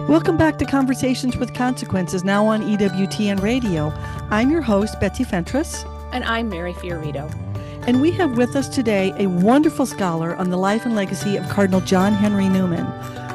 Welcome back to Conversations with Consequences, now on EWTN Radio. I'm your host, Betsy Fentress. And I'm Mary Fiorito. And we have with us today a wonderful scholar on the life and legacy of Cardinal John Henry Newman.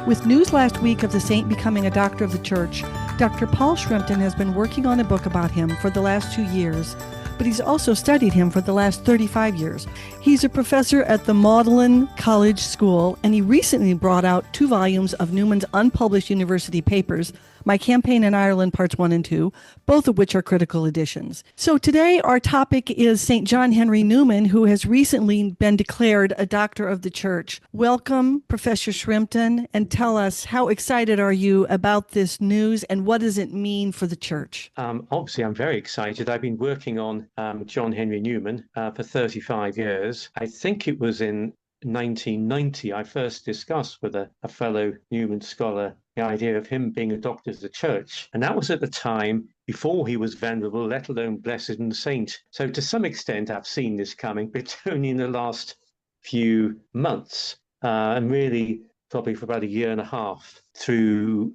With news last week of the saint becoming a doctor of the church, Dr. Paul Shrimpton has been working on a book about him for the last 2 years, but he's also studied him for the last 35 years. He's a professor at the Magdalen College School, and he recently brought out 2 volumes of Newman's unpublished university papers, My Campaign in Ireland, Parts 1 and 2, both of which are critical editions. So today our topic is St. John Henry Newman, who has recently been declared a doctor of the church. Welcome, Professor Shrimpton, and tell us, how excited are you about this news and what does it mean for the church? Obviously, I'm very excited. I've been working on John Henry Newman for 35 years. I think it was in 1990 I first discussed with a fellow Newman scholar the idea of him being a doctor of the church. And that was at the time before he was venerable, let alone blessed and saint. So to some extent, I've seen this coming, but it's only in the last few months, and really probably for about a year and a half, through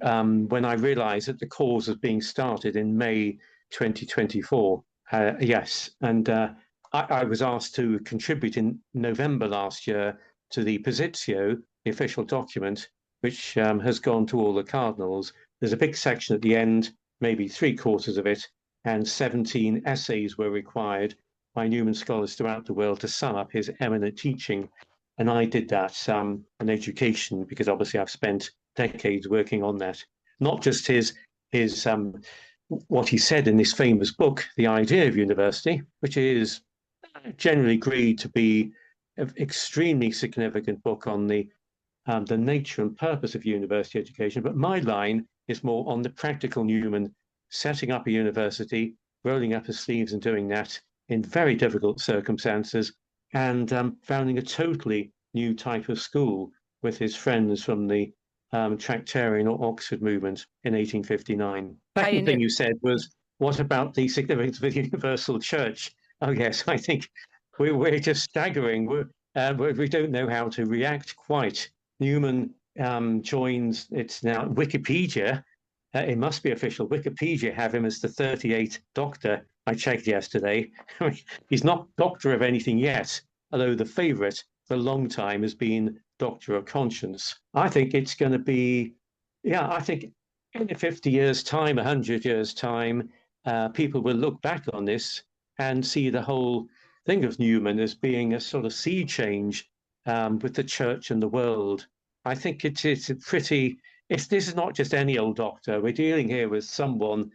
when I realized that the cause was being started in May 2024. Yes, and I was asked to contribute in November last year to the Positio, the official document, which has gone to all the cardinals. There's a big section at the end, maybe 3/4 of it, and 17 essays were required by Newman scholars throughout the world to sum up his eminent teaching. And I did that in education, because obviously I've spent decades working on that. Not just his what he said in this famous book, The Idea of University, which is generally agreed to be an extremely significant book on the nature and purpose of university education. But my line is more on the practical Newman setting up a university, rolling up his sleeves and doing that in very difficult circumstances, and founding a totally new type of school with his friends from the Tractarian or Oxford movement in 1859. The second thing you said was, what about the significance of the universal church? Oh yes, I think we're just staggering. We don't know how to react quite. Newman joins, it's now Wikipedia. It must be official. Wikipedia have him as the 38th doctor. I checked yesterday. He's not doctor of anything yet, although the favorite for a long time has been doctor of conscience. I think it's going to be, I think in 50 years' time, 100 years' time, people will look back on this and see the whole thing of Newman as being a sort of sea change with the church and the world. I think it's a pretty, this is not just any old doctor. We're dealing here with someone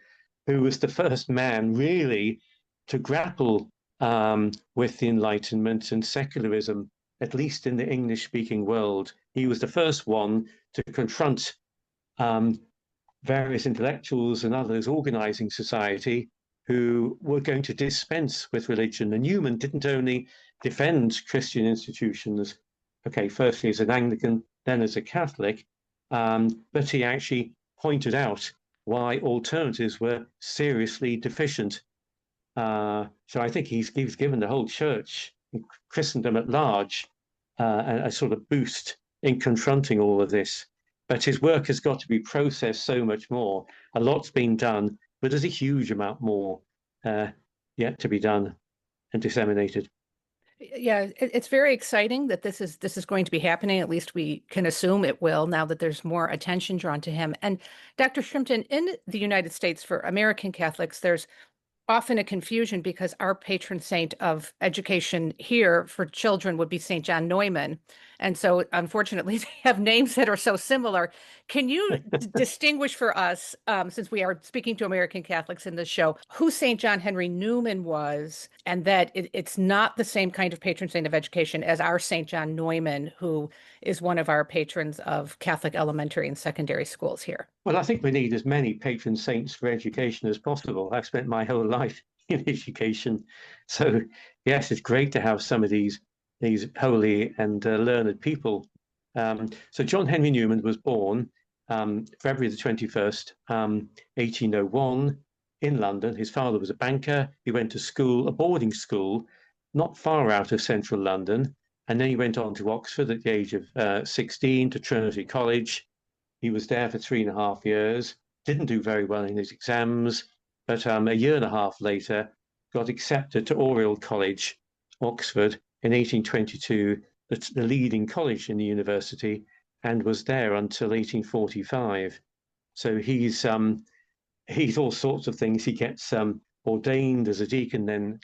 who was the first man really to grapple with the Enlightenment and secularism, at least in the English-speaking world. He was the first one to confront various intellectuals and others organizing society who were going to dispense with religion. And Newman didn't only defend Christian institutions, firstly as an Anglican, then as a Catholic, but he actually pointed out why alternatives were seriously deficient. So I think he's given the whole church, Christendom at large, a sort of boost in confronting all of this. But his work has got to be processed so much more. A lot's been done, but there's a huge amount more yet to be done and disseminated. Yeah, it's very exciting that this is going to be happening. At least we can assume it will, now that there's more attention drawn to him. And Dr. Shrimpton, in the United States, for American Catholics, there's often a confusion because our patron saint of education here for children would be St. John Neumann. And so unfortunately, they have names that are so similar. Can you distinguish for us, since we are speaking to American Catholics in this show, who St. John Henry Newman was, and that it's not the same kind of patron saint of education as our St. John Neumann, who is one of our patrons of Catholic elementary and secondary schools here? Well, I think we need as many patron saints for education as possible. I've spent my whole life in education. So yes, it's great to have some of these holy and learned people. So John Henry Newman was born February the 21st, 1801 in London. His father was a banker. He went to school, a boarding school, not far out of central London. And then he went on to Oxford at the age of 16, to Trinity College. He was there for 3.5 years, didn't do very well in his exams, but a year and a half later got accepted to Oriel College, Oxford, in 1822, the leading college in the university, and was there until 1845. So he's all sorts of things. He gets ordained as a deacon, then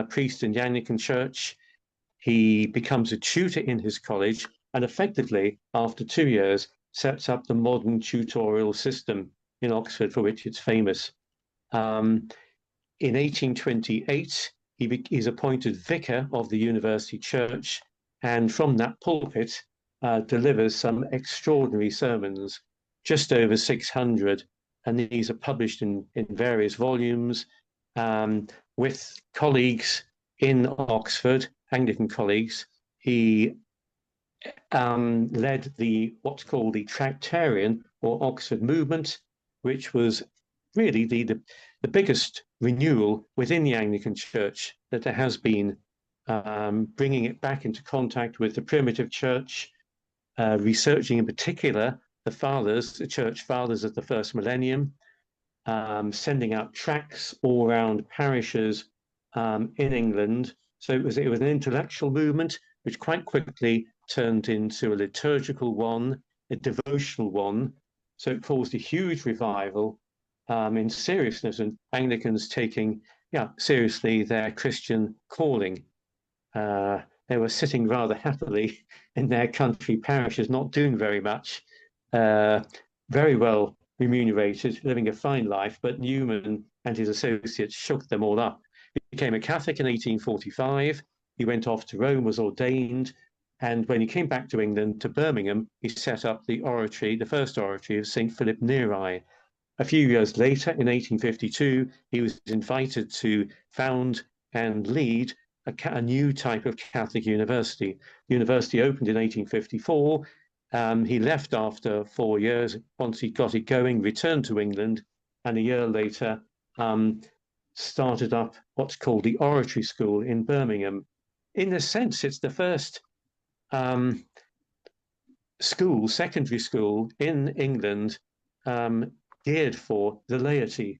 priest in the Anglican Church. He becomes a tutor in his college, and effectively, after 2 years, sets up the modern tutorial system in Oxford, for which it's famous. In 1828, he's appointed vicar of the university church, and from that pulpit delivers some extraordinary sermons, just over 600, and these are published in various volumes with colleagues in Oxford, Anglican colleagues. He led what's called the Tractarian or Oxford movement, which was really the biggest renewal within the Anglican Church that there has been, bringing it back into contact with the primitive church, researching in particular the church fathers of the first millennium, sending out tracts all around parishes in England. So it was an intellectual movement, which quite quickly turned into a liturgical one, a devotional one. So it caused a huge revival in seriousness, and Anglicans taking seriously their Christian calling. They were sitting rather happily in their country parishes, not doing very much, very well remunerated, living a fine life, but Newman and his associates shook them all up. He became a Catholic in 1845. He went off to Rome, was ordained, and when he came back to England, to Birmingham, he set up the first oratory of St. Philip Neri. A few years later, in 1852, he was invited to found and lead a new type of Catholic university. The university opened in 1854. He left after 4 years. Once he got it going, returned to England, and a year later started up what's called the Oratory School in Birmingham. In a sense, it's the first secondary school in England geared for the laity.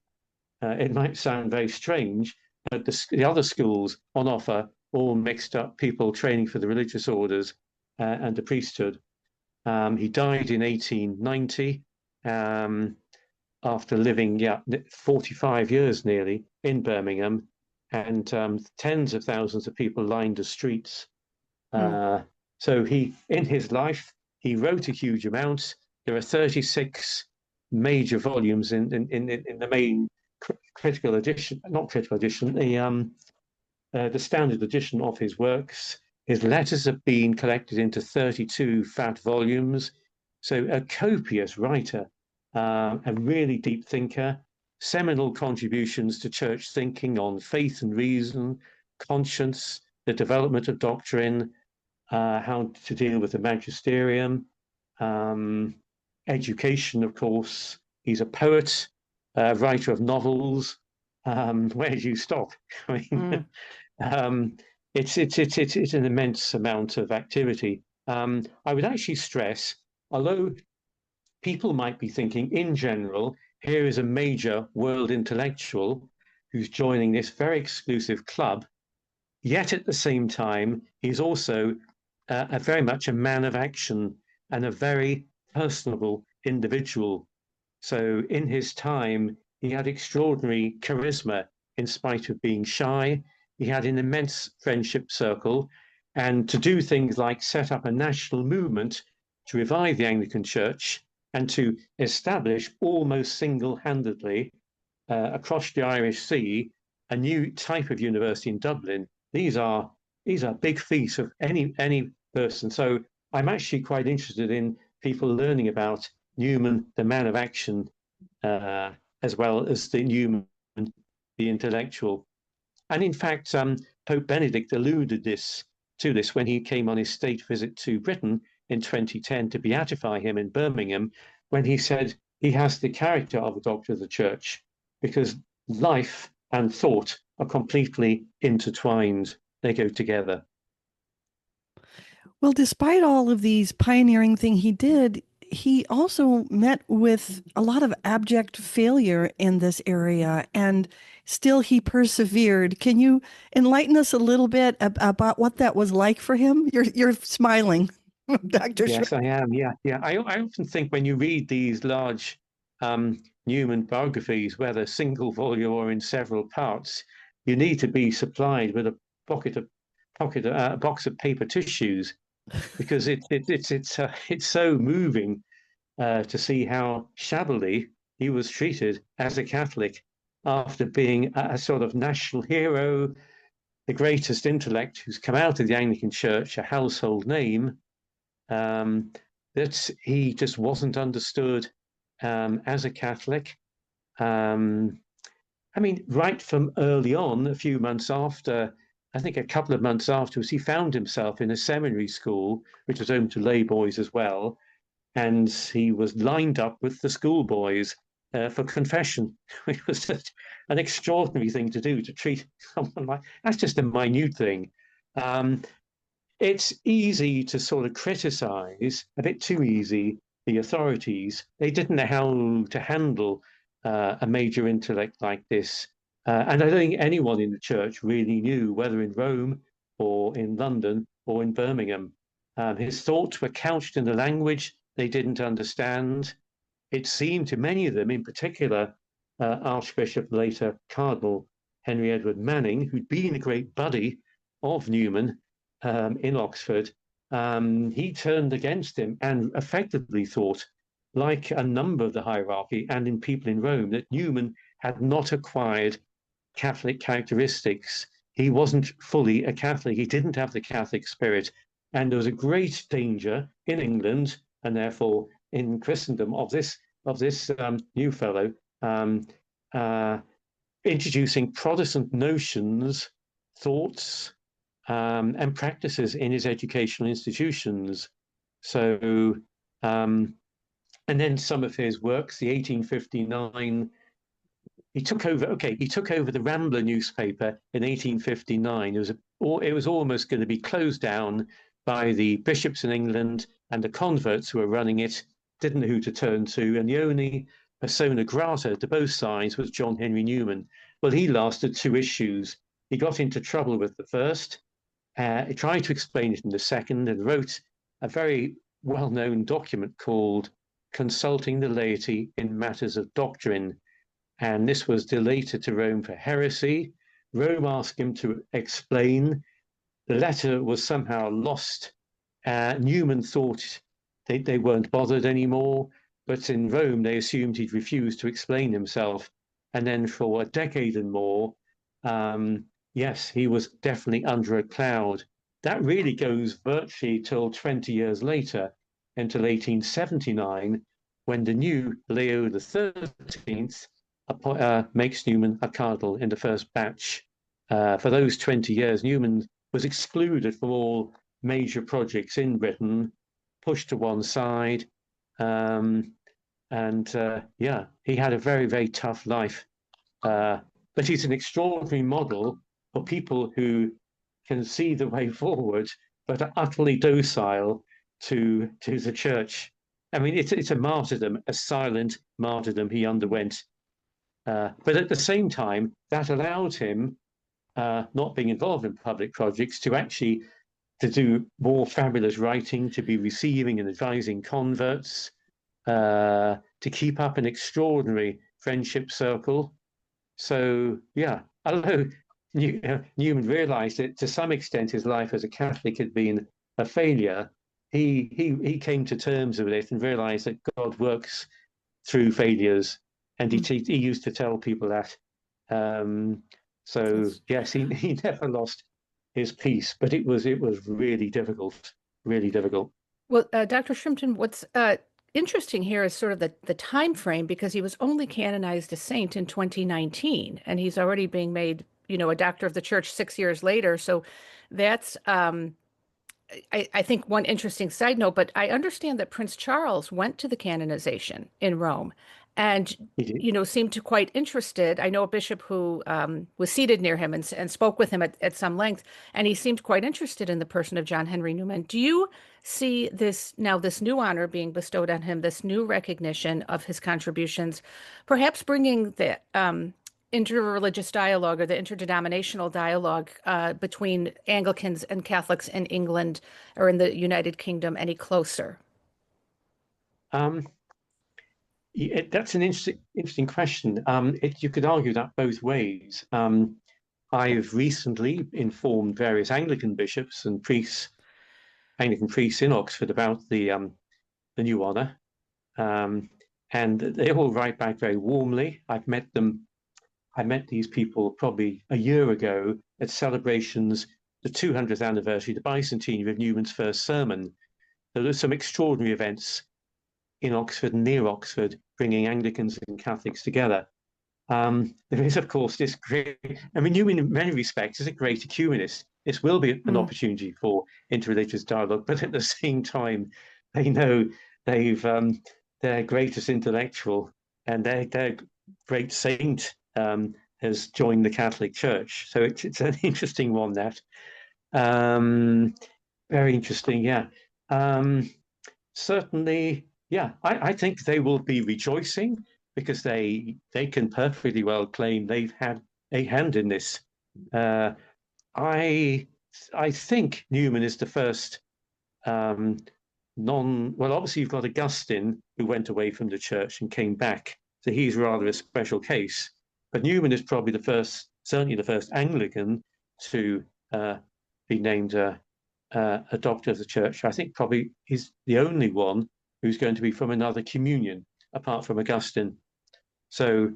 It might sound very strange, but the other schools on offer all mixed up people training for the religious orders and the priesthood. He died in 1890 after living 45 years nearly in Birmingham, and tens of thousands of people lined the streets. So in his life, he wrote a huge amount. There are 36 major volumes in the main critical edition, not critical edition, the standard edition of his works. His letters have been collected into 32 fat volumes. So a copious writer, a really deep thinker, seminal contributions to church thinking on faith and reason, conscience, the development of doctrine, how to deal with the magisterium, education, of course. He's a poet, writer of novels. Where do you stop? I mean, it's an immense amount of activity. I would actually stress, although people might be thinking in general, here is a major world intellectual who's joining this very exclusive club, yet at the same time, he's also very much a man of action and a very personable individual. So in his time, he had extraordinary charisma in spite of being shy. He had an immense friendship circle, and to do things like set up a national movement to revive the Anglican Church and to establish almost single-handedly across the Irish Sea a new type of university in Dublin. These are big feats of any person. So I'm actually quite interested in people learning about Newman, the man of action, as well as the Newman, the intellectual. And in fact, Pope Benedict alluded to this when he came on his state visit to Britain in 2010 to beatify him in Birmingham, when he said he has the character of a doctor of the church, because life and thought are completely intertwined. They go together. Well, despite all of these pioneering things he did, he also met with a lot of abject failure in this area, and still he persevered. Can you enlighten us a little bit about what that was like for him? You're smiling, Dr. Yes, I am. Yeah, yeah. I often think when you read these large Newman biographies, whether single volume or in several parts, you need to be supplied with a box of paper tissues because it's so moving to see how shabbily he was treated as a Catholic after being a sort of national hero, the greatest intellect who's come out of the Anglican Church, a household name, um, that he just wasn't understood as a Catholic. Um, I mean, right from early on, a few months after, I think a couple of months afterwards, he found himself in a seminary school, which was home to lay boys as well, and he was lined up with the schoolboys for confession, which was just an extraordinary thing to do, to treat someone like that's just a minute thing. Um, it's easy to sort of criticize, a bit too easy, the authorities. They didn't know how to handle a major intellect like this. And I don't think anyone in the church really knew, whether in Rome or in London or in Birmingham. His thoughts were couched in a language they didn't understand. It seemed to many of them, in particular, Archbishop, later Cardinal Henry Edward Manning, who'd been a great buddy of Newman in Oxford, he turned against him and effectively thought, like a number of the hierarchy and in people in Rome, that Newman had not acquired Catholic characteristics. He wasn't fully a Catholic. He didn't have the Catholic spirit. And there was a great danger in England and therefore in Christendom of this new fellow introducing Protestant notions, thoughts, and practices in his educational institutions. So, and then some of his works, the 1859, he took over. Okay, he took over the Rambler newspaper in 1859. It was almost going to be closed down by the bishops in England, and the converts who were running it didn't know who to turn to, and the only persona grata to both sides was John Henry Newman. Well, he lasted 2 issues. He got into trouble with the first. He tried to explain it in the second and wrote a very well-known document called Consulting the Laity in Matters of Doctrine. And this was delated to Rome for heresy. Rome asked him to explain. The letter was somehow lost. Newman thought they weren't bothered anymore, but in Rome they assumed he'd refused to explain himself. And then for a decade and more, yes, he was definitely under a cloud. That really goes virtually till 20 years later, until 1879, when the new Leo XIII makes Newman a cardinal in the first batch. For those 20 years, Newman was excluded from all major projects in Britain, pushed to one side, and yeah, he had a very, very tough life. But he's an extraordinary model for people who can see the way forward, but are utterly docile to the church. I mean, it's a martyrdom, a silent martyrdom he underwent. But at the same time, that allowed him, not being involved in public projects, to do more fabulous writing, to be receiving and advising converts, to keep up an extraordinary friendship circle. So, yeah, although Newman realized that to some extent his life as a Catholic had been a failure, he came to terms with it and realized that God works through failures. And he used to tell people that. So yes, he never lost his peace, but it was really difficult, really difficult. Well, Dr. Shrimpton, what's interesting here is sort of the time frame, because he was only canonized a saint in 2019, and he's already being made, a doctor of the church 6 years later. So that's I think one interesting side note, but I understand that Prince Charles went to the canonization in Rome, and He did. seemed to quite interested. I know a bishop who was seated near him and spoke with him at some length, and he seemed quite interested in the person of John Henry Newman. Do you see this new honor being bestowed on him, this new recognition of his contributions, perhaps bringing the interreligious dialogue or the interdenominational dialogue between Anglicans and Catholics in England or in the United Kingdom any closer? Um, that's an interesting question. You could argue that both ways. I've recently informed various Anglican bishops and priests, Anglican priests in Oxford, about the new honour, and they all write back very warmly. I've met them. I met these people probably a year ago at celebrations, the 200th anniversary, the bicentenary of Newman's first sermon. So there's some extraordinary events in Oxford and near Oxford, bringing Anglicans and Catholics together. There is, of course, this great, Newman in many respects is a great ecumenist. This will be an opportunity for interreligious dialogue, but at the same time, they know their greatest intellectual and their great saint has joined the Catholic Church. So it's an interesting one, that. Very interesting, yeah. Certainly, yeah, I think they will be rejoicing because they can perfectly well claim they've had a hand in this. I think Newman is the first well, obviously you've got Augustine, who went away from the church and came back. So he's rather a special case. But Newman is probably certainly the first Anglican to be named a doctor of the church. I think probably he's the only one who's going to be from another communion, apart from Augustine. So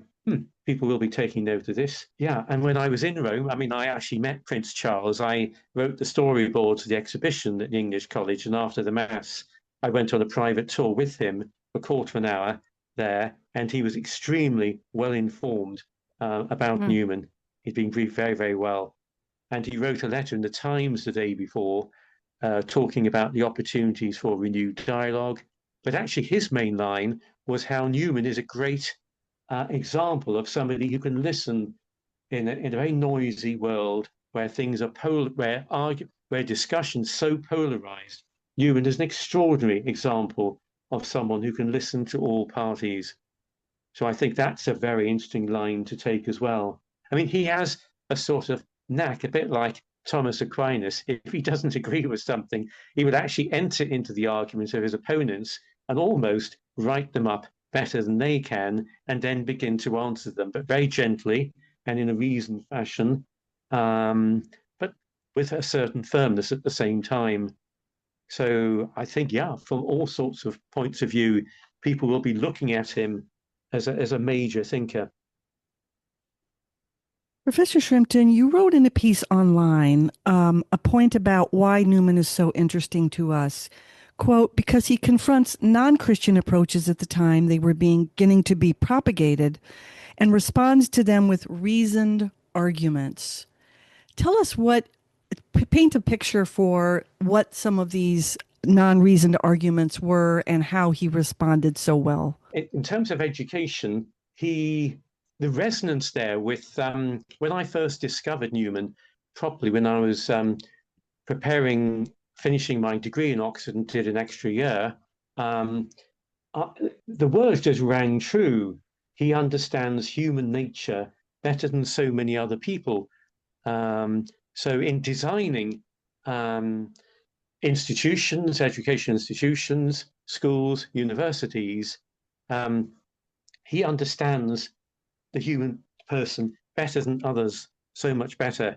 people will be taking note of this. Yeah, and when I was in Rome, I actually met Prince Charles. I wrote the storyboard to the exhibition at the English College, and after the Mass, I went on a private tour with him for a quarter of an hour there, and he was extremely well informed about Newman. He'd been briefed very, very well. And he wrote a letter in the Times the day before talking about the opportunities for renewed dialogue. But actually his main line was how Newman is a great example of somebody who can listen in a very noisy world where things are where discussion's so polarized. Newman is an extraordinary example of someone who can listen to all parties. So I think that's a very interesting line to take as well. He has a sort of knack, a bit like Thomas Aquinas. If he doesn't agree with something, he would actually enter into the arguments of his opponents and almost write them up better than they can, and then begin to answer them, but very gently and in a reasoned fashion, but with a certain firmness at the same time. So I think, yeah, from all sorts of points of view, people will be looking at him as a major thinker. Professor Shrimpton, you wrote in a piece online a point about why Newman is so interesting to us. Quote, because he confronts non-Christian approaches at the time they were beginning to be propagated and responds to them with reasoned arguments. Tell us paint a picture for what some of these non-reasoned arguments were and how he responded so well. In terms of education, the resonance there with, when I first discovered Newman properly, when I was finishing my degree in Oxford and did an extra year, the words just rang true. He understands human nature better than so many other people. So in designing institutions, education institutions, schools, universities, he understands the human person better than others, so much better.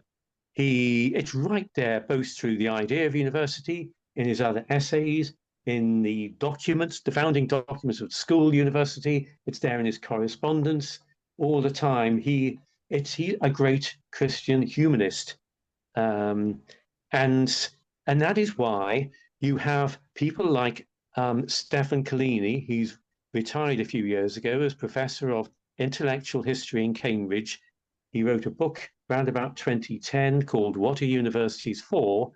It's right there, both through the idea of university, in his other essays, in the documents, the founding documents of the school university. It's there in his correspondence all the time. He's a great Christian humanist, and that is why you have people like Stephan Collini. He's retired a few years ago as professor of intellectual history in Cambridge. He wrote a book around about 2010 called What Are Universities For?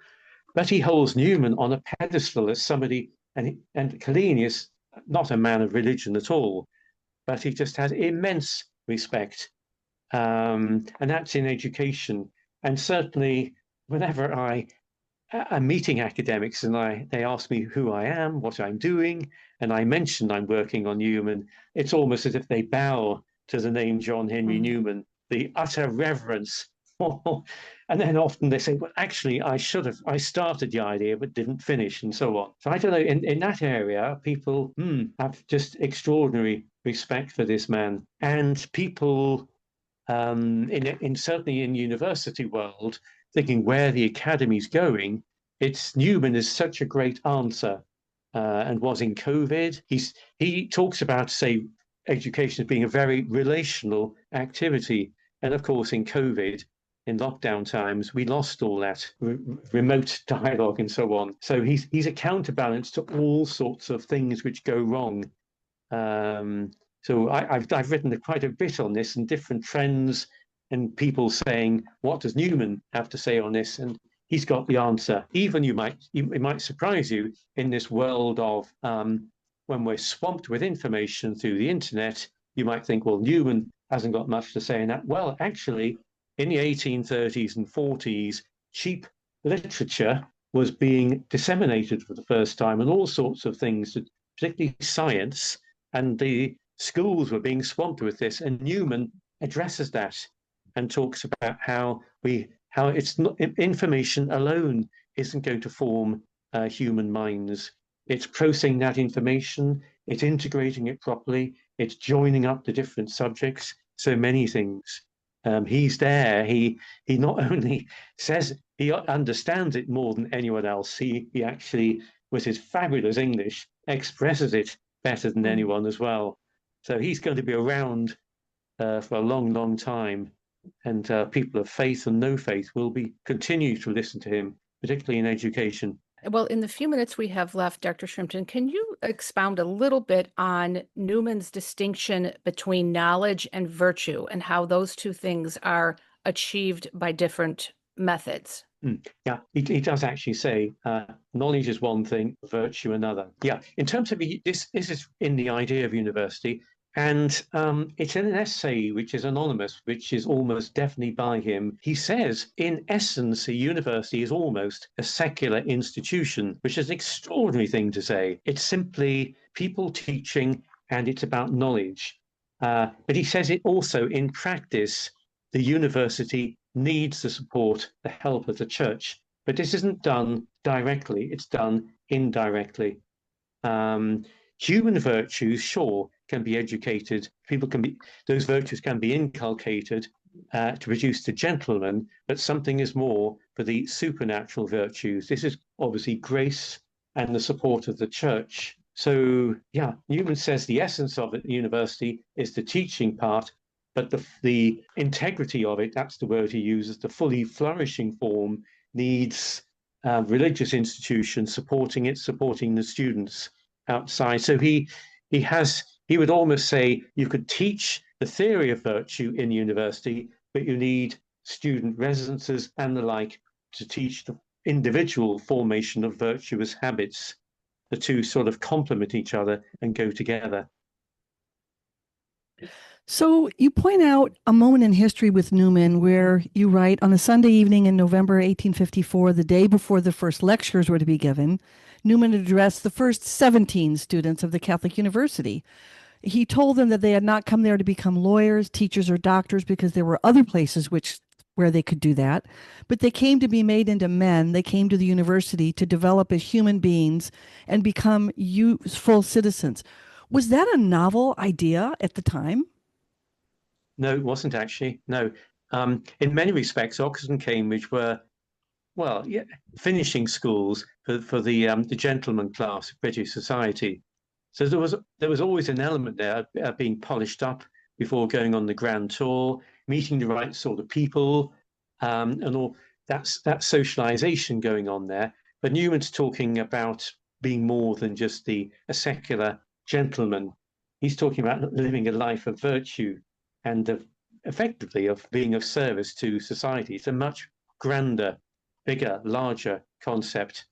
But he holds Newman on a pedestal as somebody, and Collini is not a man of religion at all, but he just has immense respect. And that's in education. And certainly, whenever I'm meeting academics and they ask me who I am, what I'm doing, and I mention I'm working on Newman, it's almost as if they bow to the name John Henry Newman, the utter reverence. And then often they say, well, actually, I started the idea, but didn't finish, and so on. So I don't know, in that area, people have just extraordinary respect for this man. And people certainly in university world, thinking where the academy's going, it's Newman is such a great answer, and was in COVID. He talks about, say, education as being a very relational activity, and of course in COVID, in lockdown times, we lost all that remote dialogue and so on. So he's a counterbalance to all sorts of things which go wrong. So I've written quite a bit on this and different trends and people saying, what does Newman have to say on this? And he's got the answer. Even it might surprise you in this world of when we're swamped with information through the internet, you might think, well, Newman hasn't got much to say in that. Well, actually, in the 1830s and 40s, cheap literature was being disseminated for the first time, and all sorts of things, particularly science, and the schools were being swamped with this. And Newman addresses that and talks about how it's not, information alone isn't going to form human minds. It's processing that information, it's integrating it properly, it's joining up the different subjects, so many things. He's there. He not only says he understands it more than anyone else, he actually, with his fabulous English, expresses it better than anyone as well. So he's going to be around for a long, long time. And people of faith and no faith will continue to listen to him, particularly in education. Well, in the few minutes we have left, Dr. Shrimpton, can you expound a little bit on Newman's distinction between knowledge and virtue and how those two things are achieved by different methods? Yeah, he does actually say knowledge is one thing, virtue another. Yeah, in terms of this is in the idea of university. And it's in an essay which is anonymous, which is almost definitely by him. He says, in essence, a university is almost a secular institution, which is an extraordinary thing to say. It's simply people teaching, and it's about knowledge. But he says it also, in practice, the university needs the support, the help of the church. But this isn't done directly, it's done indirectly. Human virtues, sure, can be educated. Those virtues can be inculcated to produce the gentleman, but something is more for the supernatural virtues. This is obviously grace and the support of the church. So, yeah, Newman says the essence of it, the university, is the teaching part, but the integrity of it, that's the word he uses, the fully flourishing form, needs religious institutions supporting it, supporting the students outside. So he would almost say you could teach the theory of virtue in university, but you need student residences and the like to teach the individual formation of virtuous habits. The two sort of complement each other and go together. So you point out a moment in history with Newman where you write, on a Sunday evening in November 1854, the day before the first lectures were to be given, Newman addressed the first 17 students of the Catholic University. He told them that they had not come there to become lawyers, teachers, or doctors because there were other places where they could do that, but they came to be made into men. They came to the university to develop as human beings and become useful citizens. Was that a novel idea at the time? No, it wasn't actually. No. In many respects, Oxford and Cambridge were, well, yeah, finishing schools for the gentleman class of British society. So there was always an element there being polished up before going on the grand tour, meeting the right sort of people, and all that socialization going on there. But Newman's talking about being more than just a secular gentleman. He's talking about living a life of virtue and effectively of being of service to society. It's a much grander, bigger, larger concept.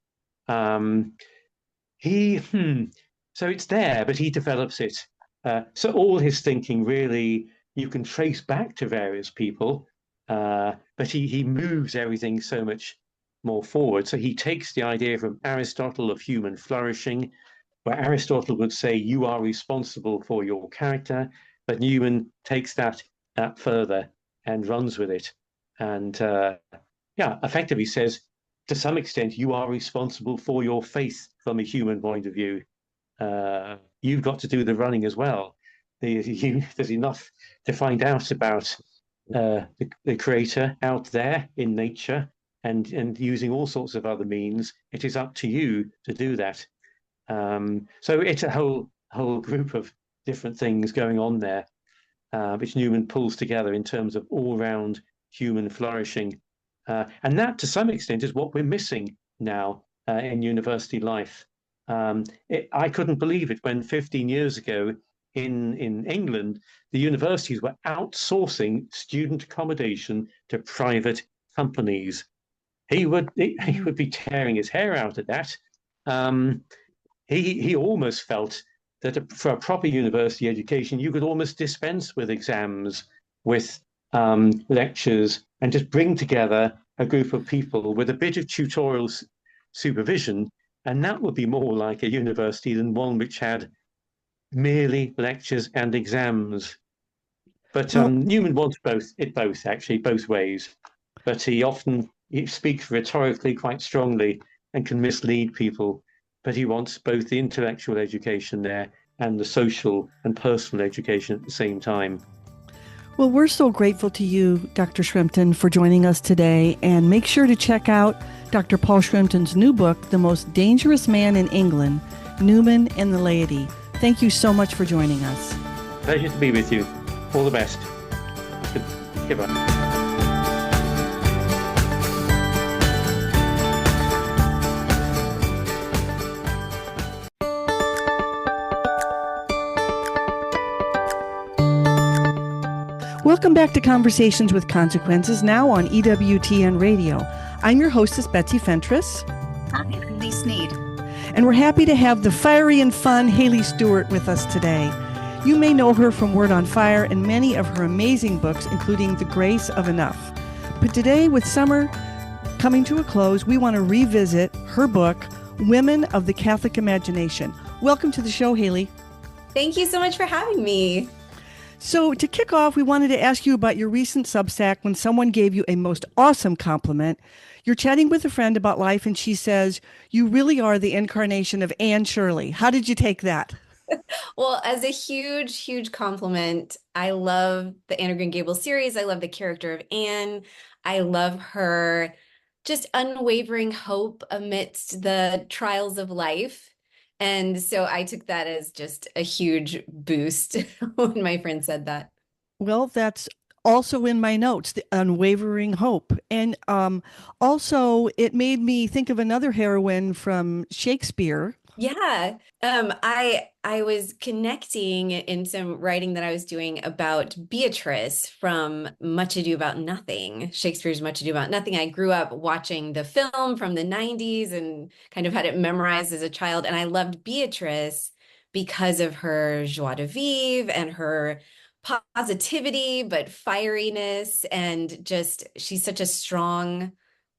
So it's there, but he develops it. So all his thinking really you can trace back to various people, but he moves everything so much more forward. So he takes the idea from Aristotle of human flourishing, where Aristotle would say you are responsible for your character, but Newman takes that further and runs with it, and effectively says to some extent you are responsible for your faith from a human point of view. You've got to do the running as well. There's enough to find out about the creator out there in nature, and using all sorts of other means. It is up to you to do that. So it's a whole group of different things going on there, which Newman pulls together in terms of all-round human flourishing. And that, to some extent, is what we're missing now in university life. I couldn't believe it when 15 years ago in England, the universities were outsourcing student accommodation to private companies. He would be tearing his hair out at that. He almost felt that for a proper university education, you could almost dispense with exams, with lectures, and just bring together a group of people with a bit of tutorial supervision, and that would be more like a university than one which had merely lectures and exams. But Newman wants both actually, both ways. But he speaks rhetorically quite strongly and can mislead people. But he wants both the intellectual education there and the social and personal education at the same time. Well, we're so grateful to you, Dr. Shrimpton, for joining us today. And make sure to check out Dr. Paul Shrimpton's new book, The Most Dangerous Man in England, Newman and the Laity. Thank you so much for joining us. Pleasure to be with you. All the best. Goodbye. Welcome back to Conversations with Consequences, now on EWTN Radio. I'm your hostess, Betsy Fentress. Hi, I'm Lee Sneed. And we're happy to have the fiery and fun Haley Stewart with us today. You may know her from Word on Fire and many of her amazing books, including The Grace of Enough. But today, with summer coming to a close, we want to revisit her book, Women of the Catholic Imagination. Welcome to the show, Haley. Thank you so much for having me. So to kick off, we wanted to ask you about your recent Substack when someone gave you a most awesome compliment. You're chatting with a friend about life and she says, you really are the incarnation of Anne Shirley. How did you take that? Well, as a huge, huge compliment, I love the Anne of Green Gables series. I love the character of Anne. I love her just unwavering hope amidst the trials of life. And so I took that as just a huge boost when my friend said that. Well, that's also in my notes, the unwavering hope. And also, it made me think of another heroine from Shakespeare. Yeah. I was connecting in some writing that I was doing about Beatrice from Much Ado About Nothing, Shakespeare's Much Ado About Nothing. I grew up watching the film from the 90s and kind of had it memorized as a child. And I loved Beatrice because of her joie de vivre and her positivity, but fieriness, and just she's such a strong,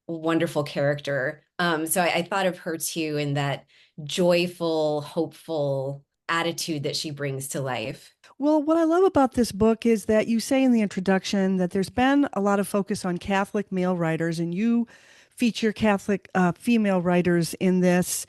wonderful character. So I thought of her too in that joyful, hopeful attitude that she brings to life. Well, what I love about this book is that you say in the introduction that there's been a lot of focus on Catholic male writers, and you feature Catholic female writers in this.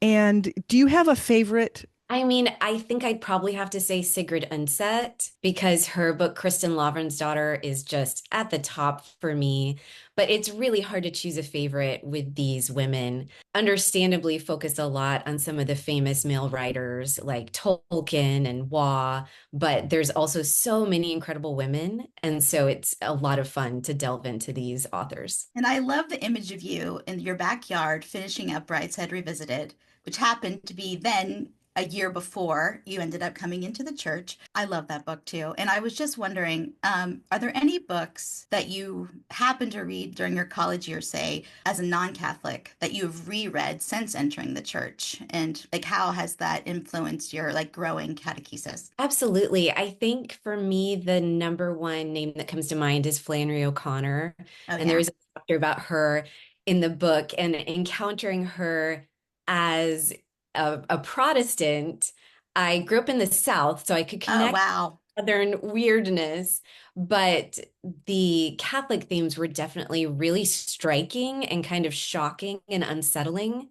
And do you have a favorite? I mean, I think I'd probably have to say Sigrid Undset, because her book, Kristen Lavren's Daughter, is just at the top for me. But it's really hard to choose a favorite with these women. Understandably focus a lot on some of the famous male writers like Tolkien and Waugh, but there's also so many incredible women. And so it's a lot of fun to delve into these authors. And I love the image of you in your backyard finishing up Brideshead Revisited, which happened to be then a year before you ended up coming into the church. I love that book too. And I was just wondering, are there any books that you happened to read during your college year, say, as a non-Catholic, that you've reread since entering the church? And like, how has that influenced your like growing catechesis? Absolutely. I think for me, the number one name that comes to mind is Flannery O'Connor. Oh, And there yeah. is a chapter about her in the book, and encountering her as a Protestant. I grew up in the South, so I could Oh, connect wow. Southern weirdness, but the Catholic themes were definitely really striking and kind of shocking and unsettling,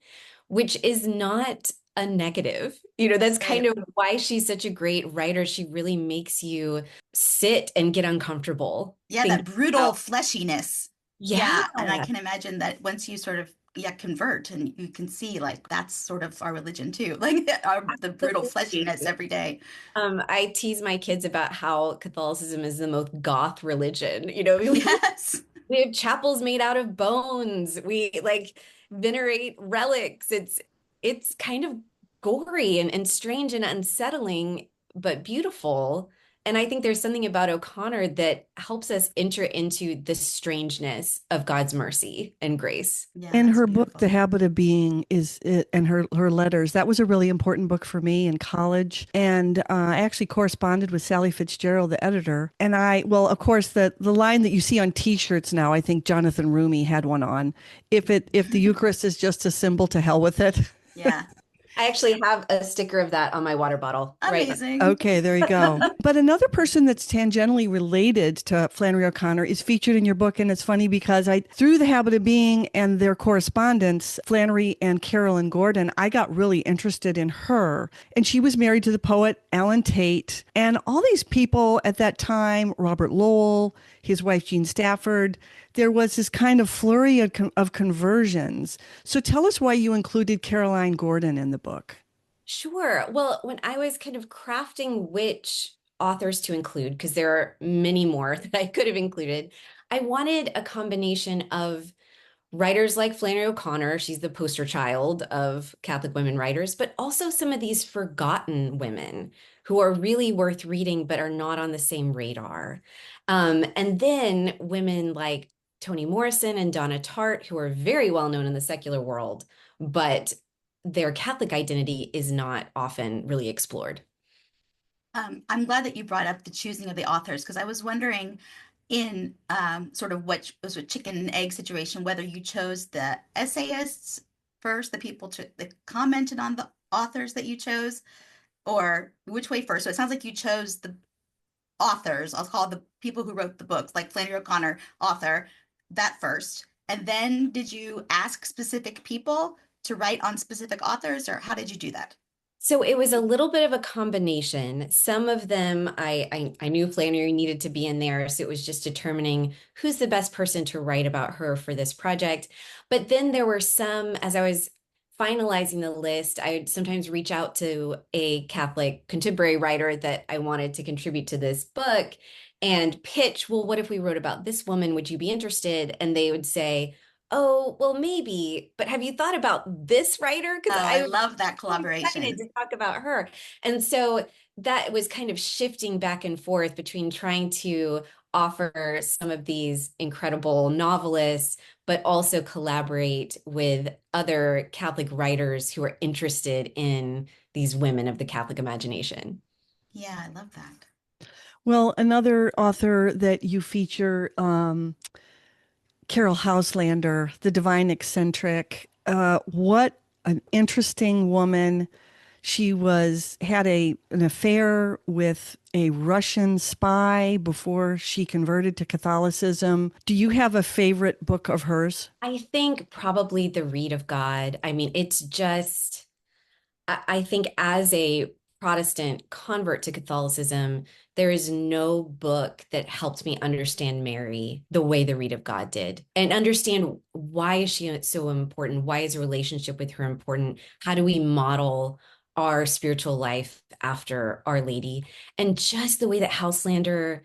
which is not a negative. That's kind Right. of why she's such a great writer. She really makes you sit and get uncomfortable. Yeah, that brutal fleshiness. Yeah. Yeah, and I can imagine that once you sort of convert and you can see like that's sort of our religion too, like the brutal fleshiness every day. I tease my kids about how Catholicism is the most goth religion. Yes. We have chapels made out of bones. We like venerate relics. It's kind of gory and strange and unsettling, but beautiful. And I think there's something about O'Connor that helps us enter into the strangeness of God's mercy and grace. Yeah, And that's her book, The beautiful. Habit of Being, and her letters. That was a really important book for me in college. And I actually corresponded with Sally Fitzgerald, the editor. And well, of course, the line that you see on T-shirts now, I think Jonathan Rumi had one on. If the Eucharist is just a symbol, to hell with it. Yeah. I actually have a sticker of that on my water bottle right now. Amazing. Okay, there you go. But another person that's tangentially related to Flannery O'Connor is featured in your book. And it's funny because through The Habit of Being and their correspondence, Flannery and Carolyn Gordon, I got really interested in her. And she was married to the poet Alan Tate. And all these people at that time, Robert Lowell, his wife Jean Stafford, there was this kind of flurry of conversions. So tell us why you included Caroline Gordon in the book. Sure. Well, when I was kind of crafting which authors to include, because there are many more that I could have included, I wanted a combination of writers like Flannery O'Connor. She's the poster child of Catholic women writers, but also some of these forgotten women who are really worth reading but are not on the same radar. And then women like Toni Morrison and Donna Tartt, who are very well known in the secular world, but their Catholic identity is not often really explored. I'm glad that you brought up the choosing of the authors because I was wondering in sort of what was a chicken and egg situation, whether you chose the essayists first, the people that commented on the authors that you chose, or which way first. So it sounds like you chose the authors, I'll call the people who wrote the books, like Flannery O'Connor, author, that first. And then did you ask specific people to write on specific authors, or how did you do that? So it was a little bit of a combination. Some of them I knew Flannery needed to be in there, so it was just determining who's the best person to write about her for this project. But then there were some, as I was finalizing the list, I would sometimes reach out to a Catholic contemporary writer that I wanted to contribute to this book and pitch, well, what if we wrote about this woman? Would you be interested? And they would say, oh, well, maybe, but have you thought about this writer? Because Oh, I I love that so excited collaboration. to talk about her. And so that was kind of shifting back and forth between trying to offer some of these incredible novelists, but also collaborate with other Catholic writers who are interested in these women of the Catholic imagination. Yeah, I love that. Well, another author that you feature, Carol Hauslander, the divine eccentric. What an interesting woman. She had an affair with a Russian spy before she converted to Catholicism. Do you have a favorite book of hers? I think probably The Reed of God. I mean, it's just, I think as a Protestant convert to Catholicism, there is no book that helped me understand Mary the way the Reed of God did, and understand why is she so important? Why is a relationship with her important? How do we model our spiritual life after Our Lady? And just the way that Houselander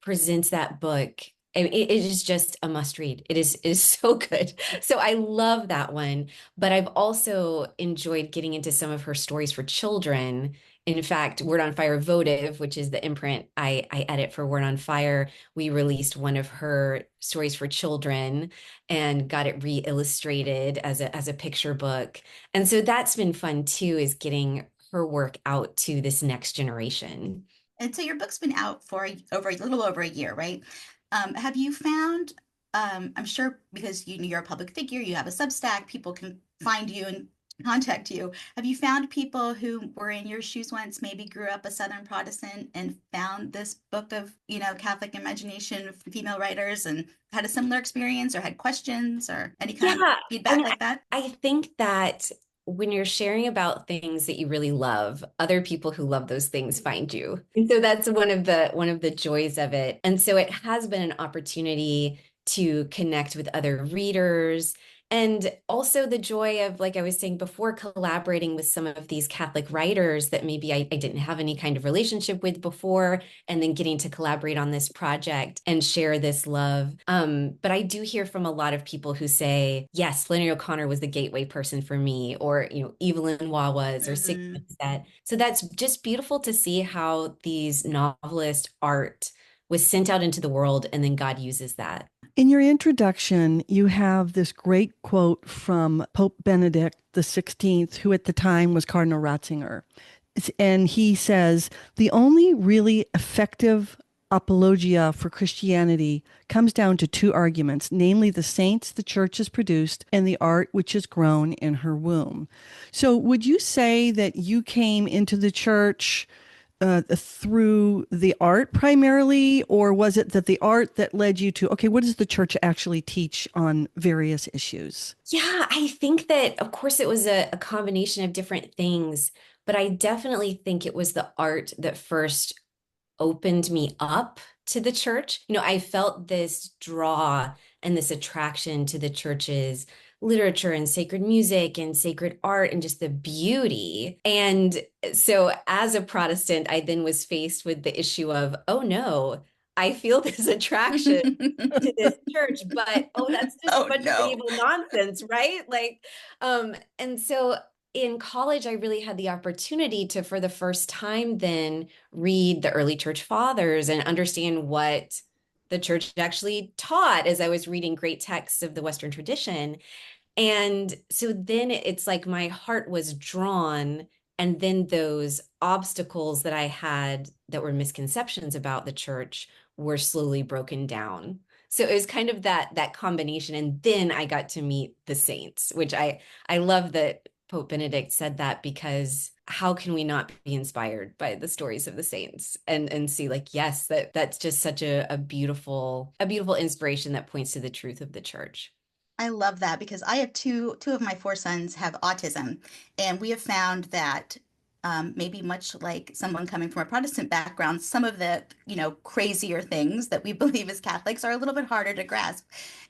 presents that book it is just a must read. It is so good. So I love that one. But I've also enjoyed getting into some of her stories for children. In fact, Word on Fire Votive, which is the imprint I edit for Word on Fire, we released one of her stories for children and got it re-illustrated as a picture book. And so that's been fun too, is getting her work out to this next generation. And so your book's been out for over a little over a year, right? Have you found, I'm sure because you're a public figure, you have a Substack, people can find you and contact you. Have you found people who were in your shoes once, maybe grew up a Southern Protestant and found this book of, Catholic imagination, female writers, and had a similar experience or had questions or any kind of feedback like that? I think that when you're sharing about things that you really love, other people who love those things find you. And so that's one of the joys of it. And so it has been an opportunity to connect with other readers. And also the joy of, like I was saying before, collaborating with some of these Catholic writers that maybe I didn't have any kind of relationship with before, and then getting to collaborate on this project and share this love. But I do hear from a lot of people who say, yes, Flannery O'Connor was the gateway person for me, or, Evelyn Waugh was, or Sigrid. So that's just beautiful to see how these novelist art was sent out into the world, and then God uses that. In your introduction, you have this great quote from Pope Benedict XVI, who at the time was Cardinal Ratzinger. And he says, the only really effective apologia for Christianity comes down to two arguments, namely the saints the church has produced and the art which has grown in her womb. So would you say that you came into the church through the art primarily, or was it that the art that led you to, okay, what does the church actually teach on various issues? Yeah, I think that, of course, it was a combination of different things, but I definitely think it was the art that first opened me up to the church. I felt this draw and this attraction to the church's literature and sacred music and sacred art and just the beauty. And so as a Protestant, I then was faced with the issue of, oh no, I feel this attraction to this church, but that's just a bunch of medieval nonsense, right? And so in college, I really had the opportunity to, for the first time, then read the early church fathers and understand what the church actually taught as I was reading great texts of the Western tradition. And so then it's like my heart was drawn, and then those obstacles that I had that were misconceptions about the church were slowly broken down. So it was kind of that combination. And then I got to meet the saints, which I love that Pope Benedict said that, because how can we not be inspired by the stories of the saints and see, like, yes, that's just such a beautiful inspiration that points to the truth of the church. I love that, because I have two of my four sons have autism, and we have found that maybe much like someone coming from a Protestant background, some of the crazier things that we believe as Catholics are a little bit harder to grasp.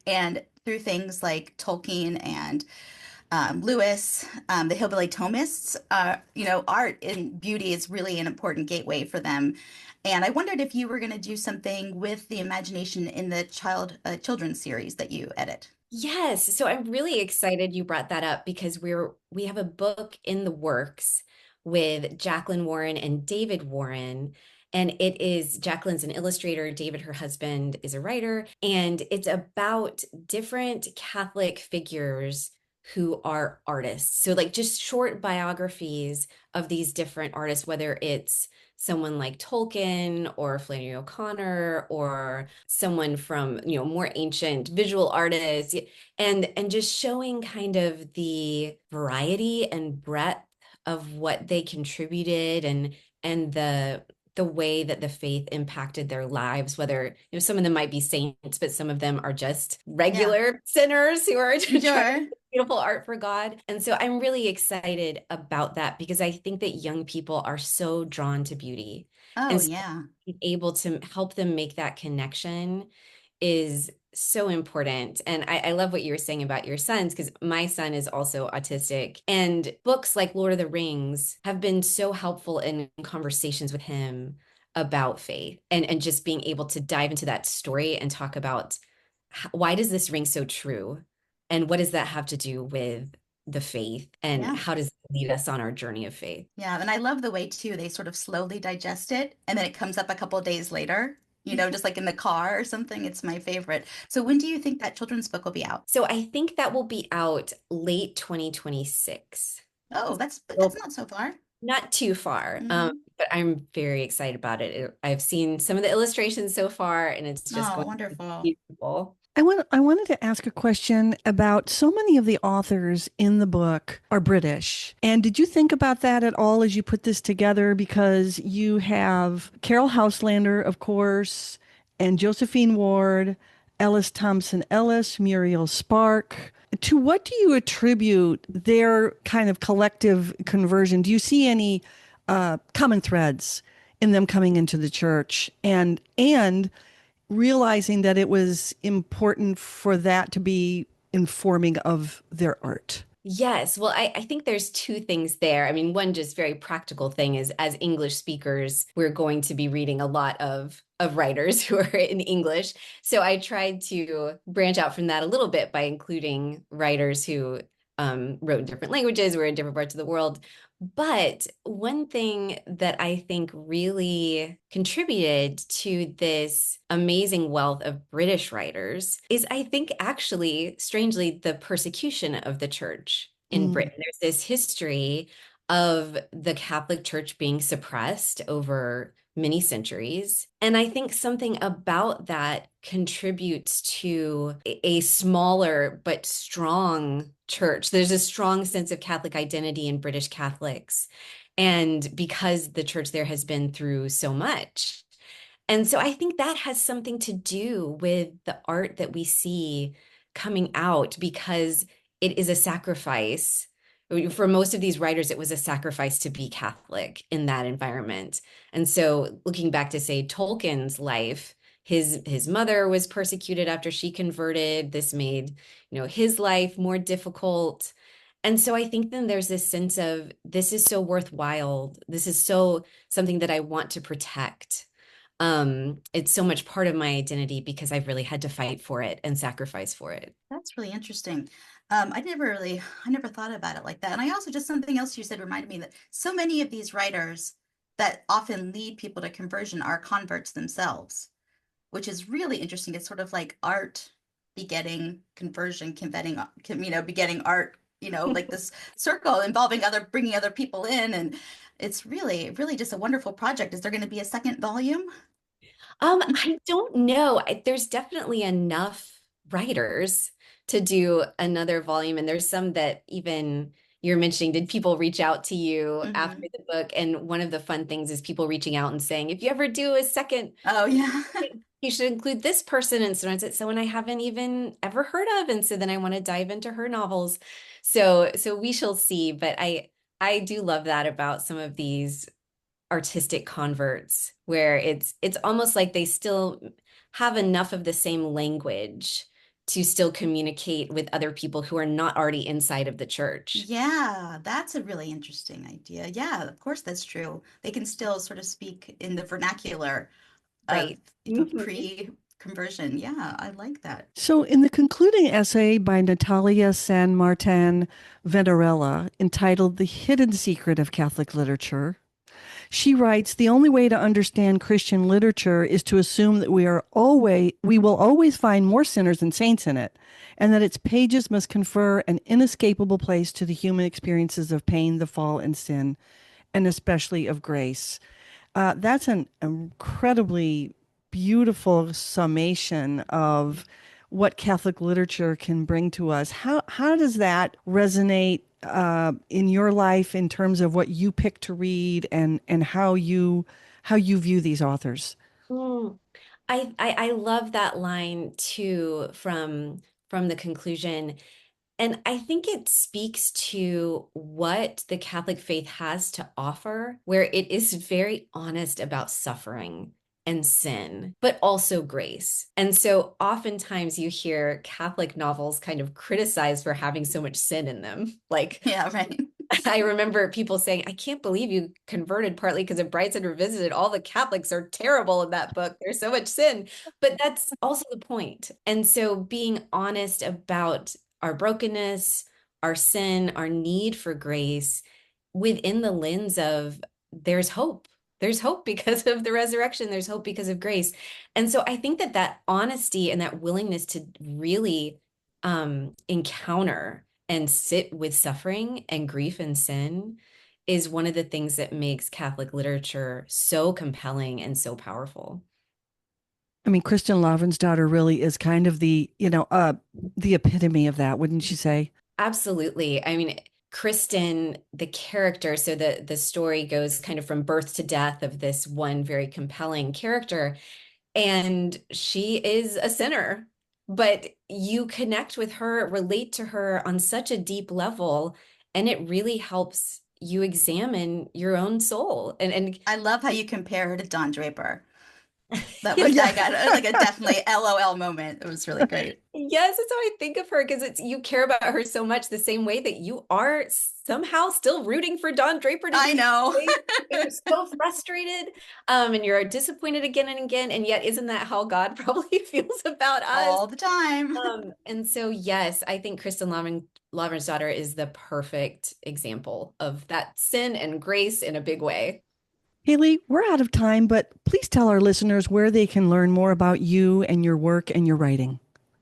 And through things like Tolkien and Lewis, the Hillbilly Thomists, art and beauty is really an important gateway for them. And I wondered if you were going to do something with the imagination in the children's series that you edit. Yes. So I'm really excited you brought that up, because we have a book in the works with Jacqueline Warren and David Warren. And it is, Jacqueline's an illustrator, David, her husband, is a writer. And it's about different Catholic figures who are artists. So like just short biographies of these different artists, whether it's someone like Tolkien or Flannery O'Connor, or someone from, more ancient visual artists, and just showing kind of the variety and breadth of what they contributed, and the way that the faith impacted their lives, whether, some of them might be saints, but some of them are just regular sinners who are trying beautiful art for God. And so I'm really excited about that, because I think that young people are so drawn to beauty. Oh, so yeah. being able to help them make that connection is so important. And I love what you were saying about your sons, because my son is also autistic, and books like Lord of the Rings have been so helpful in conversations with him about faith, and just being able to dive into that story and talk about why does this ring so true? And what does that have to do with the faith? And Yeah. how does it lead us on our journey of faith? Yeah, and I love the way too they sort of slowly digest it and then it comes up a couple of days later, just like in the car or something. It's my favorite. So when do you think that children's book will be out? So I think that will be out late 2026. Oh, that's not so far. Not too far, Mhm. but I'm very excited about it. I've seen some of the illustrations so far, and it's just Oh, going to be wonderful. beautiful. I wanted to ask a question about so many of the authors in the book are British. And did you think about that at all as you put this together? Because you have Carol Houselander, of course, and Josephine Ward, Ellis Thompson Ellis, Muriel Spark. To what do you attribute their kind of collective conversion? Do you see any common threads in them coming into the church and realizing that it was important for that to be informing of their art? Yes, well, I think there's two things there. I mean, one just very practical thing is as English speakers, we're going to be reading a lot of writers who are in English. So I tried to branch out from that a little bit by including writers who wrote in different languages, were in different parts of the world. But one thing that I think really contributed to this amazing wealth of British writers is, I think, actually, strangely, the persecution of the church in Britain. There's this history of the Catholic Church being suppressed over many centuries. And I think something about that contributes to a smaller but strong church. There's a strong sense of Catholic identity in British Catholics. And because the church there has been through so much. And so I think that has something to do with the art that we see coming out, because it is a sacrifice. For most of these writers, it was a sacrifice to be Catholic in that environment. And so looking back to, say, Tolkien's life, his mother was persecuted after she converted. This made, his life more difficult. And so I think then there's this sense of, this is so worthwhile. This is so something that I want to protect. It's so much part of my identity because I've really had to fight for it and sacrifice for it. That's really interesting. I never thought about it like that. And I also, just something else you said reminded me that so many of these writers that often lead people to conversion are converts themselves, which is really interesting. It's sort of like art begetting conversion, begetting art, like this circle involving bringing other people in. And it's really, really just a wonderful project. Is there going to be a second volume? I don't know. There's definitely enough writers to do another volume. And there's some that even you're mentioning, did people reach out to you after the book? And one of the fun things is people reaching out and saying, if you ever do a second, oh yeah, you should include this person. And sometimes it's someone I haven't even ever heard of. And so then I want to dive into her novels. So we shall see. But I do love that about some of these artistic converts, where it's almost like they still have enough of the same language to still communicate with other people who are not already inside of the church. Yeah, that's a really interesting idea. Yeah, of course that's true. They can still sort of speak in the vernacular Right. of pre-conversion. Yeah, I like that. So, in the concluding essay by Natalia San Martin Venturella, entitled The Hidden Secret of Catholic Literature, she writes, the only way to understand Christian literature is to assume that we will always find more sinners than saints in it, and that its pages must confer an inescapable place to the human experiences of pain, the fall, and sin, and especially of grace. That's an incredibly beautiful summation of what Catholic literature can bring to us. How does that resonate in your life in terms of what you pick to read and how you view these authors? I love that line too from the conclusion. And I think it speaks to what the Catholic faith has to offer, where it is very honest about suffering and sin, but also grace. And so oftentimes you hear Catholic novels kind of criticized for having so much sin in them. Like, Yeah, right. I remember people saying, I can't believe you converted partly because of Brideshead Revisited. All the Catholics are terrible in that book. There's so much sin. But that's also the point. And so being honest about our brokenness, our sin, our need for grace within the lens of there's hope. There's hope because of the resurrection. There's hope because of grace. And so I think that that honesty and that willingness to really encounter and sit with suffering and grief and sin is one of the things that makes Catholic literature so compelling and so powerful. I mean, Kristen Lavransdatter really is kind of the epitome of that, wouldn't you say? Absolutely. I mean, Kristen, the character, so the story goes kind of from birth to death of this one very compelling character, and she is a sinner, but you connect with her, relate to her on such a deep level, and it really helps you examine your own soul. And I love how you compare her to Don Draper. That was I got like a definitely LOL moment. It was really great. Yes, that's how I think of her, because it's you care about her so much the same way that you are somehow still rooting for Don Draper to I know. You're so frustrated, and you're disappointed again and again, and yet isn't that how God probably feels about us all the time? And so yes, I think Kristen Lavransdatter is the perfect example of that sin and grace in a big way. Haley, we're out of time, but please tell our listeners where they can learn more about you and your work and your writing.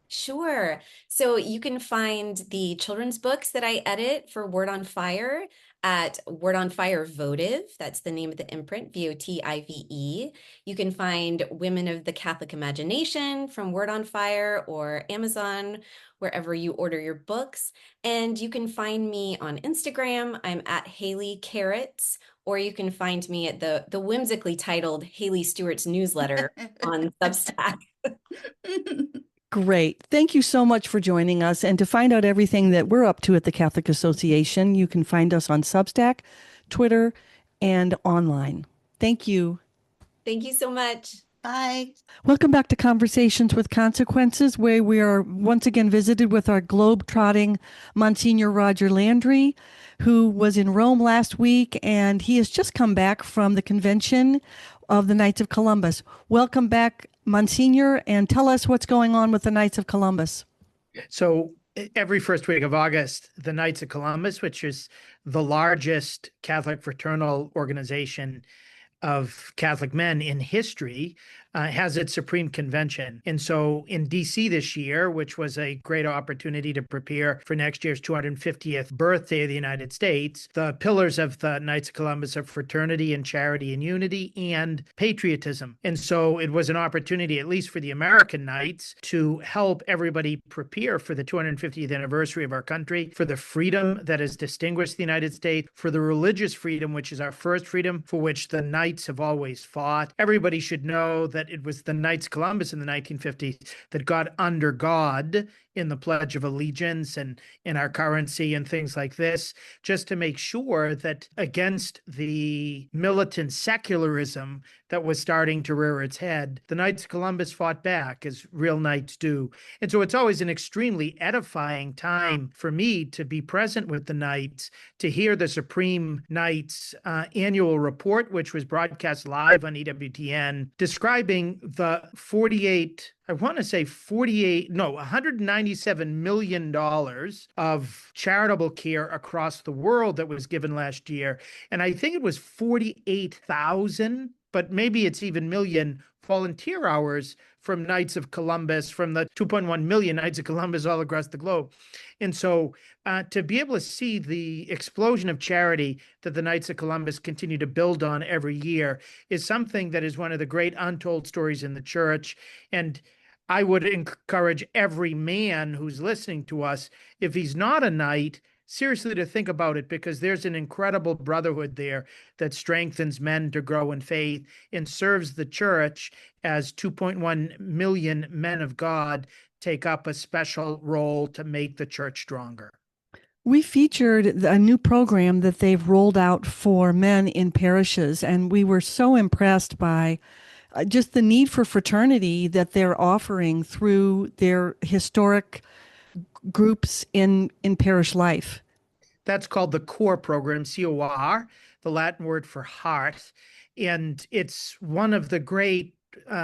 Sure. So you can find the children's books that I edit for Word on Fire at Word on Fire Votive. That's the name of the imprint, VOTIVE. You can find Women of the Catholic Imagination from Word on Fire or Amazon, wherever you order your books. And you can find me on Instagram. I'm at Haley Carrots, or you can find me at the whimsically titled Haley Stewart's newsletter on Substack. Great. Thank you so much for joining us. And to find out everything that we're up to at the Catholic Association, you can find us on Substack, Twitter, and online. Thank you. Thank you so much. Bye. Welcome back to Conversations with Consequences, where we are once again visited with our globe-trotting Msgr. Roger Landry, who was in Rome last week, and he has just come back from the convention of the Knights of Columbus. Welcome back, Monsignor, and tell us what's going on with the Knights of Columbus. So every first week of August, the Knights of Columbus, which is the largest Catholic fraternal organization of Catholic men in history, has its Supreme Convention. And so in DC this year, which was a great opportunity to prepare for next year's 250th birthday of the United States, the pillars of the Knights of Columbus are fraternity and charity and unity and patriotism. And so it was an opportunity, at least for the American Knights, to help everybody prepare for the 250th anniversary of our country, for the freedom that has distinguished the United States, for the religious freedom, which is our first freedom, for which the Knights have always fought. Everybody should know that it was the Knights of Columbus in the 1950s that got under God in the Pledge of Allegiance and in our currency and things like this, just to make sure that against the militant secularism that was starting to rear its head, the Knights of Columbus fought back, as real knights do. And so it's always an extremely edifying time for me to be present with the Knights, to hear the Supreme Knights annual report, which was broadcast live on EWTN, describing the $197 million of charitable care across the world that was given last year. And I think it was 48,000, but maybe it's even million volunteer hours from Knights of Columbus, from the 2.1 million Knights of Columbus all across the globe. And so to be able to see the explosion of charity that the Knights of Columbus continue to build on every year is something that is one of the great untold stories in the church. And I would encourage every man who's listening to us, if he's not a knight, seriously to think about it, because there's an incredible brotherhood there that strengthens men to grow in faith and serves the church as 2.1 million men of God take up a special role to make the church stronger. We featured a new program that they've rolled out for men in parishes, and we were so impressed by just the need for fraternity that they're offering through their historic groups in parish life. That's called the CORE program, COR, the Latin word for heart. And it's one of the great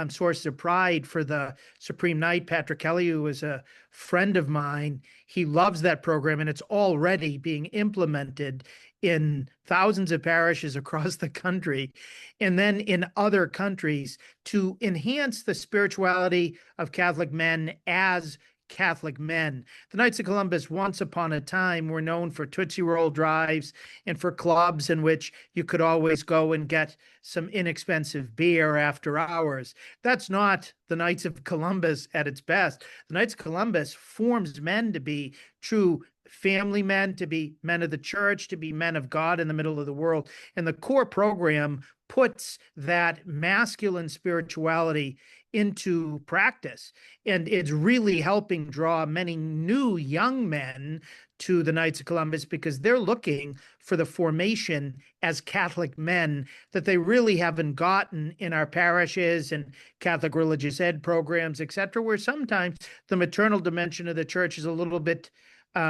sources of pride for the Supreme Knight, Patrick Kelly, who is a friend of mine. He loves that program, and it's already being implemented in thousands of parishes across the country, and then in other countries, to enhance the spirituality of Catholic men as Catholic men. The Knights of Columbus, once upon a time, were known for Tootsie Roll drives and for clubs in which you could always go and get some inexpensive beer after hours. That's not the Knights of Columbus at its best. The Knights of Columbus forms men to be true family men, to be men of the church, to be men of God in the middle of the world. And the CORE program puts that masculine spirituality into practice. And it's really helping draw many new young men to the Knights of Columbus because they're looking for the formation as Catholic men that they really haven't gotten in our parishes and Catholic religious ed programs, et cetera, where sometimes the maternal dimension of the church is a little bit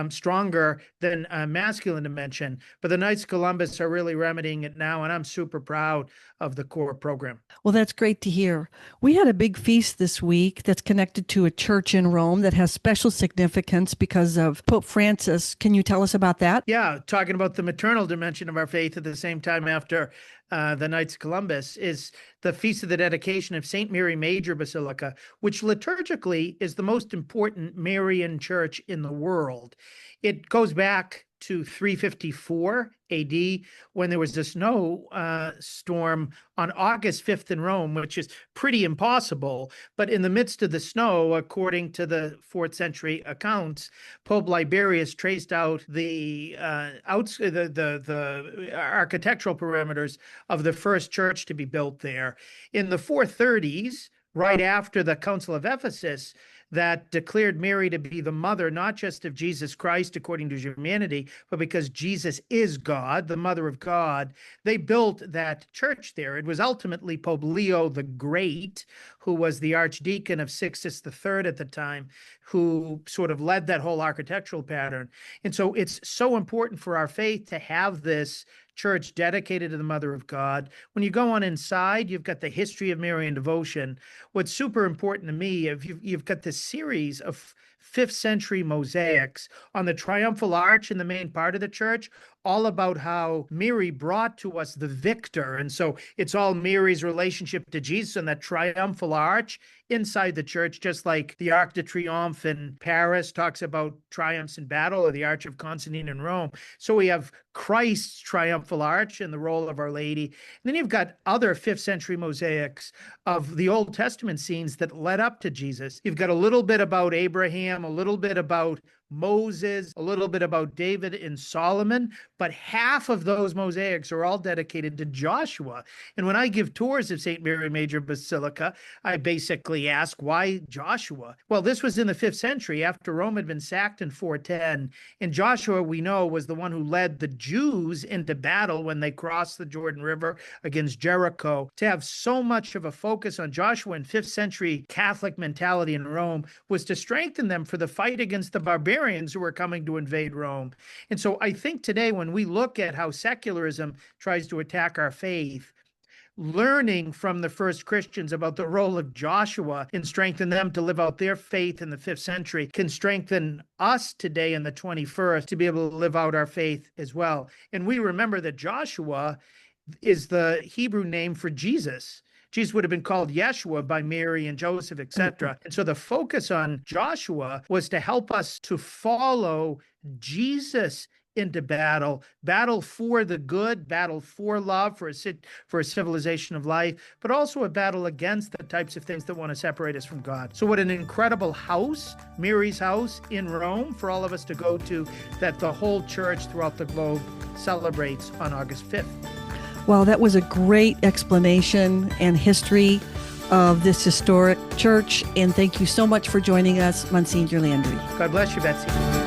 stronger than a masculine dimension. But the Knights of Columbus are really remedying it now, and I'm super proud of the CORE program. Well, that's great to hear. We had a big feast this week that's connected to a church in Rome that has special significance because of Pope Francis. Can you tell us about that? Yeah, talking about the maternal dimension of our faith at the same time after the Knights of Columbus is the Feast of the Dedication of St. Mary Major Basilica, which liturgically is the most important Marian church in the world. It goes back to 354 AD when there was a snow storm on August 5th in Rome, which is pretty impossible. But in the midst of the snow, according to the 4th century accounts, Pope Liberius traced out the architectural parameters of the first church to be built there. In the 430s, right after the Council of Ephesus, that declared Mary to be the mother, not just of Jesus Christ according to humanity, but because Jesus is God, the mother of God, they built that church there. It was ultimately Pope Leo the Great, who was the archdeacon of Sixtus III at the time, who sort of led that whole architectural pattern. And so it's so important for our faith to have this church dedicated to the Mother of God. When you go on inside, you've got the history of Marian devotion. What's super important to me, if you've got this series of 5th century mosaics on the triumphal arch in the main part of the church, all about how Mary brought to us the victor. And so it's all Mary's relationship to Jesus and that triumphal arch inside the church, just like the Arc de Triomphe in Paris talks about triumphs in battle, or the Arch of Constantine in Rome. So we have Christ's triumphal arch and the role of Our Lady. And then you've got other 5th century mosaics of the Old Testament scenes that led up to Jesus. You've got a little bit about Abraham, a little bit about Moses, a little bit about David and Solomon, but half of those mosaics are all dedicated to Joshua. And when I give tours of St. Mary Major Basilica, I basically ask, why Joshua? Well, this was in the 5th century after Rome had been sacked in 410. And Joshua, we know, was the one who led the Jews into battle when they crossed the Jordan River against Jericho. To have so much of a focus on Joshua in 5th century Catholic mentality in Rome was to strengthen them for the fight against the barbarians who were coming to invade Rome. And so I think today when we look at how secularism tries to attack our faith, learning from the first Christians about the role of Joshua and strengthen them to live out their faith in the 5th century can strengthen us today in the 21st to be able to live out our faith as well. And we remember that Joshua is the Hebrew name for Jesus. Jesus would have been called Yeshua by Mary and Joseph, etc. And so the focus on Joshua was to help us to follow Jesus into battle for the good, battle for love, for a civilization of life, but also a battle against the types of things that want to separate us from God. So what an incredible house, Mary's house in Rome, for all of us to go to, that the whole church throughout the globe celebrates on August 5th. Well, that was a great explanation and history of this historic church. And thank you so much for joining us, Msgr. Landry. God bless you, Betsy.